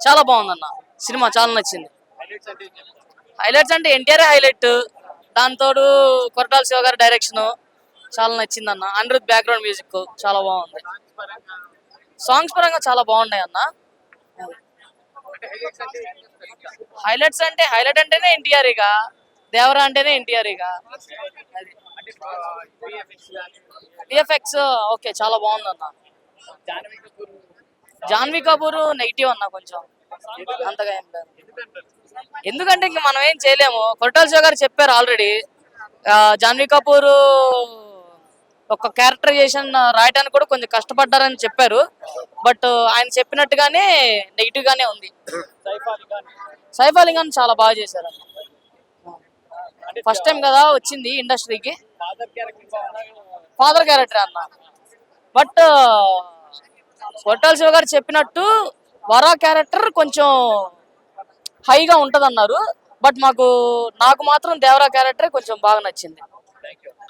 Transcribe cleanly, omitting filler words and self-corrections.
చాలా బాగుందన్న సినిమా, చాలా నచ్చింది. హైలైట్స్ అంటే ఎన్టీఆర్ హైలైట్, దాంతోడు కొరటాల శివ గారి డైరెక్షన్ చాలా నచ్చింది అన్న. అనిరుద్ బ్యాక్గ్రౌండ్ మ్యూజిక్ చాలా బాగుంది. సాంగ్స్ పరంగా చాలా బాగున్నాయి అన్న. హైలైట్స్ అంటే హైలైట్ అంటేనే ఎన్టీఆర్, ఇక దేవరా అంటేనే ఎన్టీఆర్. ఇక విఎఫ్ఎక్స్ ఓకే, చాలా బాగుంది అన్న. జాన్వీ కపూర్ నెగిటివ్ అన్న, కొంచెం అంతగా ఏం లేదు. ఎందుకంటే ఇంక మనం ఏం చేయలేము. కొరటాల శివ గారు చెప్పారు ఆల్రెడీ, జాన్వీ కపూర్ ఒక క్యారెక్టరైజేషన్ రాయడానికి కూడా కొంచెం కష్టపడ్డారని చెప్పారు. బట్ ఆయన చెప్పినట్టుగానే నెగిటివ్ గానే ఉంది. సైఫ్ అలీ ఖాన్ చాలా బాగా చేశారు. ఫస్ట్ టైం కదా వచ్చింది ఇండస్ట్రీకి, ఫాదర్ క్యారెక్టర్ అన్న. బట్ కొరటాల శివ గారు చెప్పినట్టు వరా క్యారెక్టర్ కొంచెం హైగా ఉంటది అన్నారు. బట్ నాకు మాత్రం దేవరా క్యారెక్టర్ కొంచెం బాగా నచ్చింది.